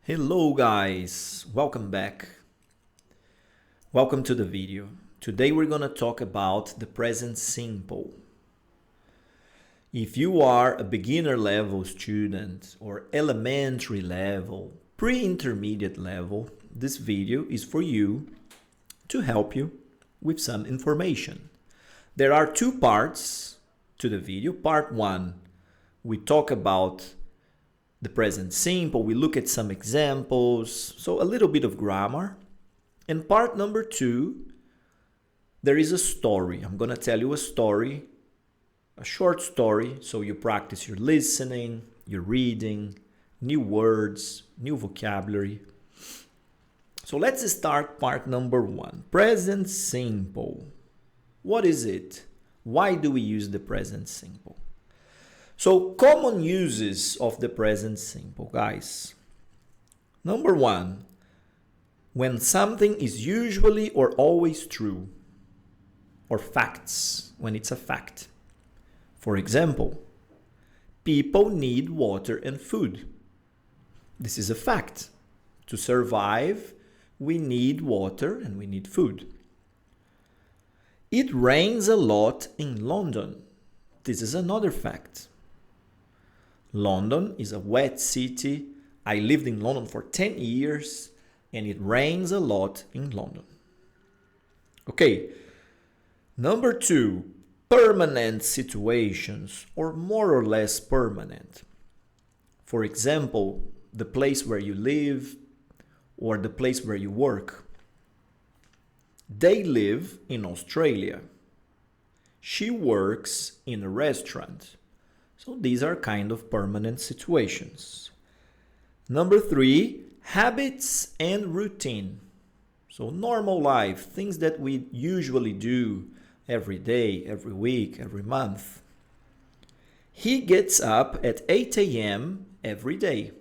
Hello guys, welcome back. Welcome to the video. Today we're gonna talk about the present simple. If you are a beginner level student or elementary level, pre-intermediate level, this video is for you to help you with some information. There are two parts to the video. Part one, we talk about the present simple, we look at some examples, so a little bit of grammar. And part number two, there is a story. I'm gonna tell you a story, a short story, so you practice your listening, your reading, new words, new vocabulary. So let's start part number one, present simple. What is it? Why do we use the present simple? So common uses of the present simple, guys. Number one, when something is usually or always true, or facts, when it's a fact. For example, people need water and food. This is a fact. To survive, we need water and we need food. It rains a lot in London. This is another fact. London is a wet city. I lived in London for 10 years and it rains a lot in London. Okay, number two, permanent situations or more or less permanent. For example, the place where you live or the place where you work. They live in Australia. She works in a restaurant. So these are kind of permanent situations. Number three, habits and routine. So normal life, things that we usually do every day, every week, every month. He gets up at 8 a.m. every day.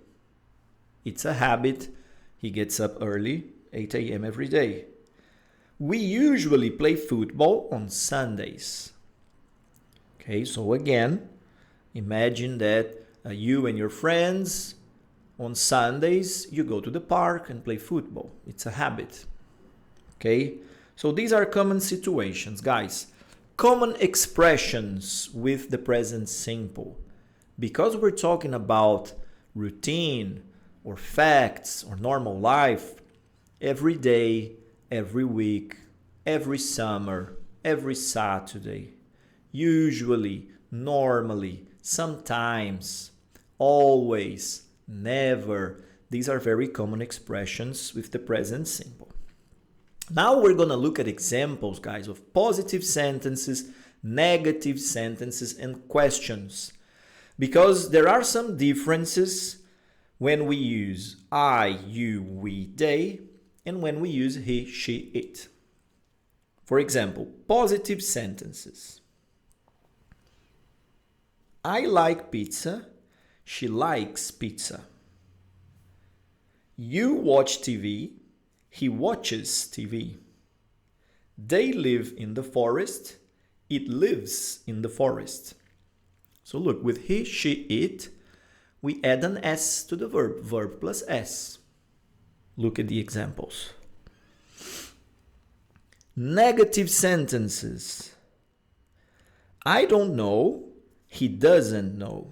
It's a habit. He gets up early, 8 a.m. every day. We usually play football on Sundays. Okay, so again, imagine that you and your friends on Sundays, you go to the park and play football. It's a habit. Okay? So these are common situations, guys. Common expressions with the present simple. Because we're talking about routine or facts or normal life, every day, every week, every summer, every Saturday, usually, normally, sometimes, always, never. These are very common expressions with the present simple. Now we're going to look at examples, guys, of positive sentences, negative sentences, and questions. Because there are some differences when we use I, you, we, they, and when we use he, she, it. For example, positive sentences. I like pizza. She likes pizza. You watch TV. He watches TV. They live in the forest. It lives in the forest. So look, with he, she, it, we add an S to the verb. Verb plus S. Look at the examples. Negative sentences. I don't know. He doesn't know.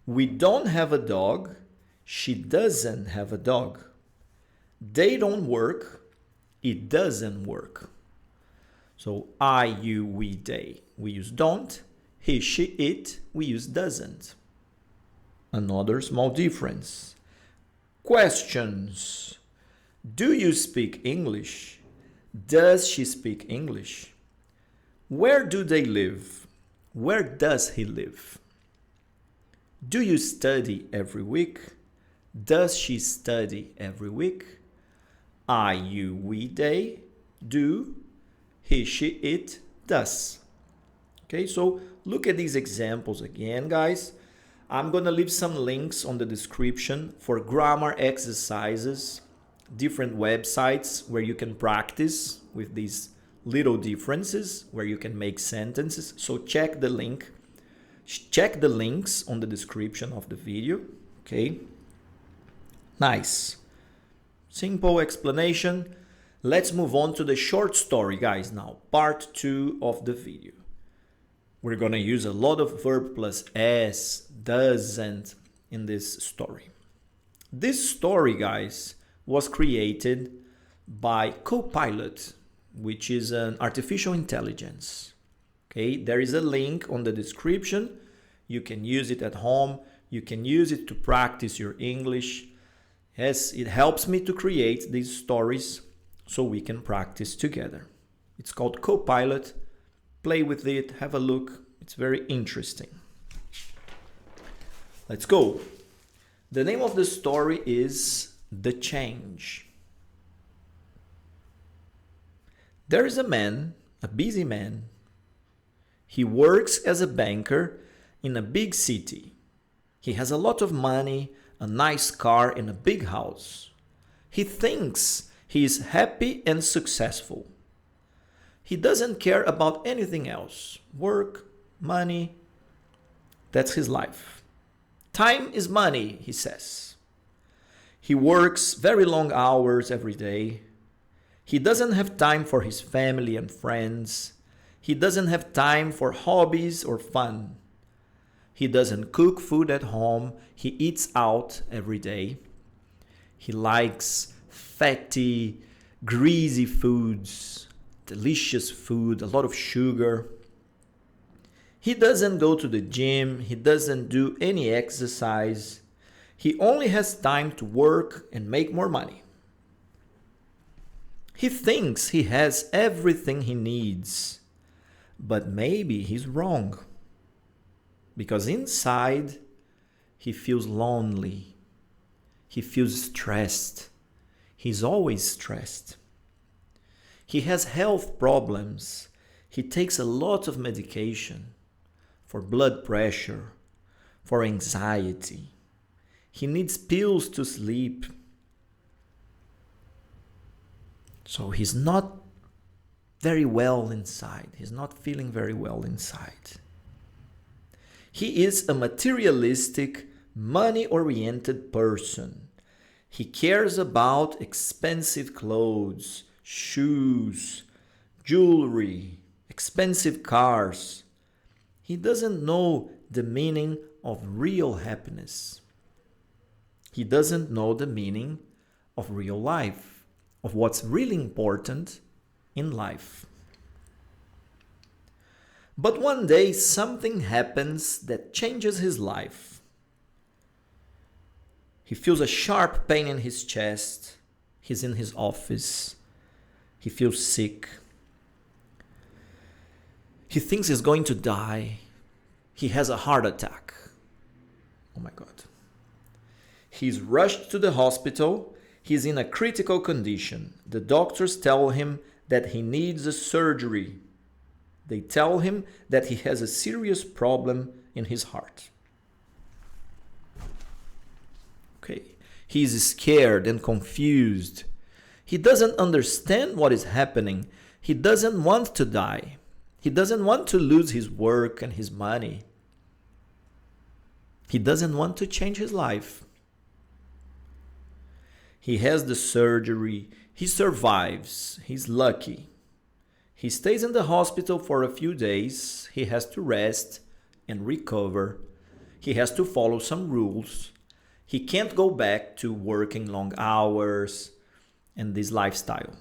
We don't have a dog. She doesn't have a dog. They don't work. It doesn't work. So I, you, we, they. We use don't. He, she, it. We use doesn't. Another small difference. Questions. Do you speak English? Does she speak English? Where do they live? Where does he live? Do you study every week? Does she study every week? I, you, we, they, do, he, she, it, does. Okay, so look at these examples again, guys. I'm going to leave some links on the description for grammar exercises, different websites where you can practice with these little differences, where you can make sentences. So check the link. Check the links on the description of the video. Okay. Nice. Simple explanation. Let's move on to the short story, guys, now. Part 2 of the video. We're going to use a lot of verb plus s, does, and in this story. This story, guys, was created by Copilot, which is an artificial intelligence. Okay, there is a link on the description. You can use it at home. You can use it to practice your English. Yes, it helps me to create these stories so we can practice together. It's called Copilot. Play with it, have a look. It's very interesting. Let's go. The name of the story is The Change. There is a man, a busy man. He works as a banker in a big city. He has a lot of money, a nice car, and a big house. He thinks he is happy and successful. He doesn't care about anything else. Work, money, that's his life. Time is money, he says. He works very long hours every day. He doesn't have time for his family and friends. He doesn't have time for hobbies or fun. He doesn't cook food at home. He eats out every day. He likes fatty, greasy foods, delicious food, a lot of sugar. He doesn't go to the gym. He doesn't do any exercise. He only has time to work and make more money. He thinks he has everything he needs, but maybe he's wrong. Because inside, he feels lonely. He feels stressed. He's always stressed. He has health problems. He takes a lot of medication for blood pressure, for anxiety. He needs pills to sleep. So he's not very well inside. He's not feeling very well inside. He is a materialistic, money-oriented person. He cares about expensive clothes, shoes, jewelry, expensive cars. He doesn't know the meaning of real happiness. He doesn't know the meaning of real life, of what's really important in life. But one day something happens that changes his life. He feels a sharp pain in his chest. He's in his office. He feels sick. He thinks he's going to die. He has a heart attack. Oh my God. He's rushed to the hospital. He's in a critical condition. The doctors tell him that he needs a surgery. They tell him that he has a serious problem in his heart. Okay. He's scared and confused. He doesn't understand what is happening. He doesn't want to die. He doesn't want to lose his work and his money. He doesn't want to change his life. He has the surgery. He survives. He's lucky. He stays in the hospital for a few days. He has to rest and recover. He has to follow some rules. He can't go back to working long hours and this lifestyle.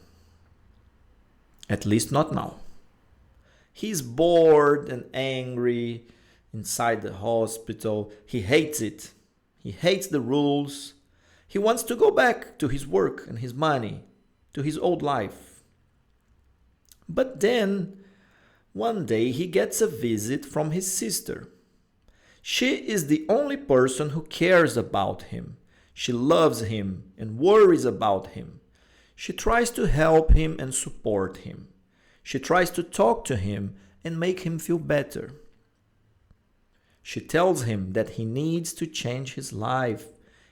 At least not now. He's bored and angry inside the hospital. He hates it. He hates the rules. He wants to go back to his work and his money, to his old life. But then, one day he gets a visit from his sister. She is the only person who cares about him. She loves him and worries about him. She tries to help him and support him. She tries to talk to him and make him feel better. She tells him that he needs to change his life.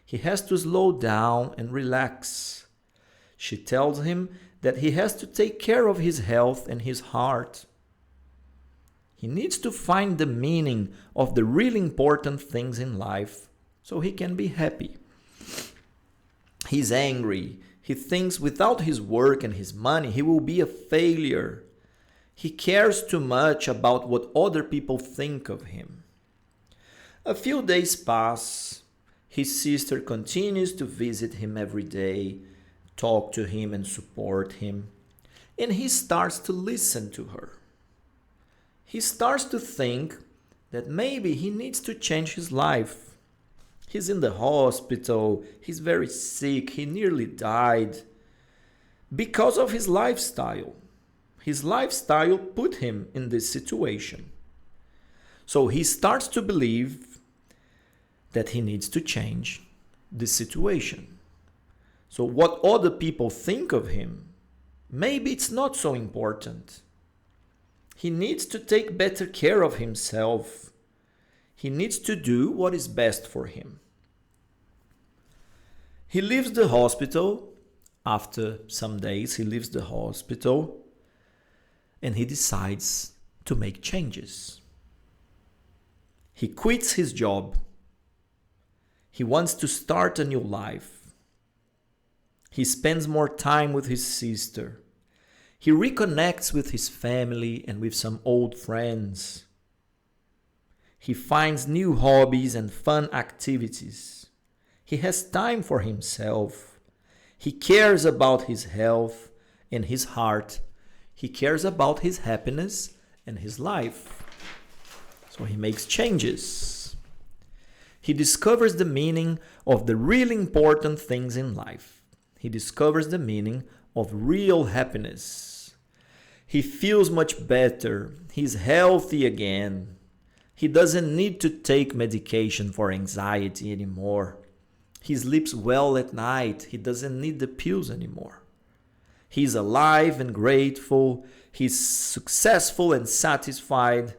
He has to slow down and relax. She tells him that he has to take care of his health and his heart. He needs to find the meaning of the really important things in life so he can be happy. He's angry. He thinks without his work and his money, he will be a failure. He cares too much about what other people think of him. A few days pass. His sister continues to visit him every day, talk to him and support him. And he starts to listen to her. He starts to think that maybe he needs to change his life. He's in the hospital, he's very sick, he nearly died because of his lifestyle. His lifestyle put him in this situation. So he starts to believe that he needs to change this situation. So what other people think of him, maybe it's not so important. He needs to take better care of himself. He needs to do what is best for him. He leaves the hospital. After some days, he leaves the hospital and he decides to make changes. He quits his job. He wants to start a new life. He spends more time with his sister. He reconnects with his family and with some old friends. He finds new hobbies and fun activities. He has time for himself. He cares about his health and his heart. He cares about his happiness and his life. So he makes changes. He discovers the meaning of the really important things in life. He discovers the meaning of real happiness. He feels much better. He's healthy again. He doesn't need to take medication for anxiety anymore. He sleeps well at night. He doesn't need the pills anymore. He's alive and grateful. He's successful and satisfied.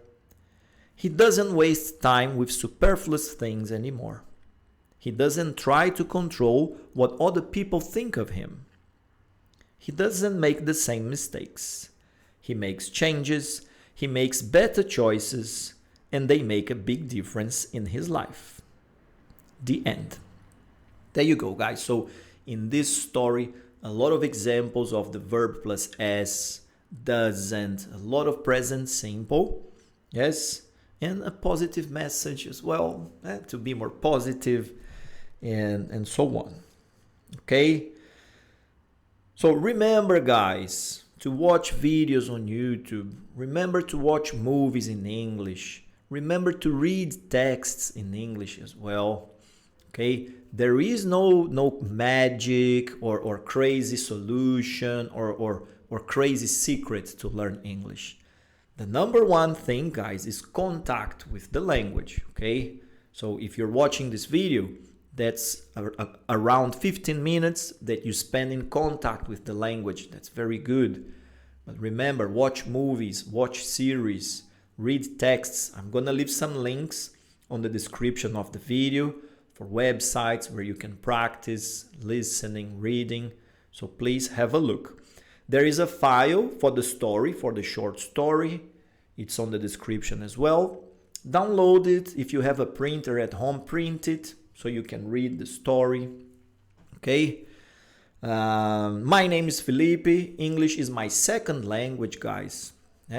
He doesn't waste time with superfluous things anymore. He doesn't try to control what other people think of him. He doesn't make the same mistakes. He makes changes. He makes better choices, and they make a big difference in his life. The end. There you go, guys. So in this story, a lot of examples of the verb plus s, doesn't, a lot of present simple, yes, and a positive message as well, to be more positive, and so on. Okay? So remember, guys, to watch videos on YouTube. Remember to watch movies in English. Remember to read texts in English as well. Okay? There is no magic or crazy solution or crazy secret to learn English. The number one thing, guys, is contact with the language. Okay? So if you're watching this video, that's around 15 minutes that you spend in contact with the language. That's very good. But remember, watch movies, watch series, read texts. I'm gonna leave some links on the description of the video for websites where you can practice listening, reading. So please have a look. There is a file for the story, for the short story. It's on the description as well. Download it. If you have a printer at home, print it so you can read the story. Okay? My name is Felipe. English is my second language, guys.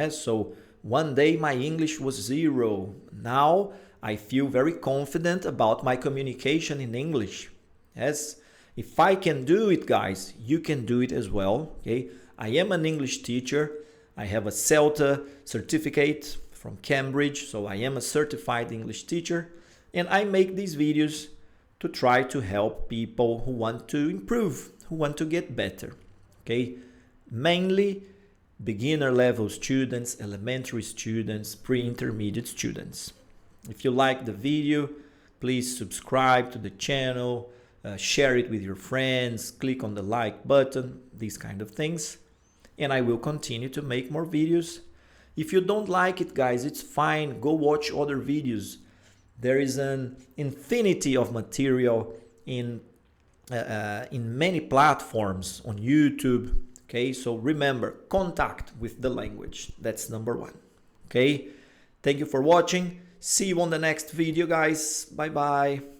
So one day my English was 0. Now I feel very confident about my communication in English. Yes, if I can do it, guys, you can do it as well. Okay, I am an English teacher. I have a CELTA certificate from Cambridge, so I am a certified English teacher, and I make these videos to try to help people who want to improve, who want to get better. Okay, mainly beginner level students, elementary students, pre-intermediate students. If you like the video, please subscribe to the channel, share it with your friends, click on the like button, these kind of things. And I will continue to make more videos. If you don't like it, guys, it's fine. Go watch other videos. There is an infinity of material in many platforms on YouTube. Okay, so remember, contact with the language. That's number one. Okay, thank you for watching. See you on the next video, guys. Bye bye.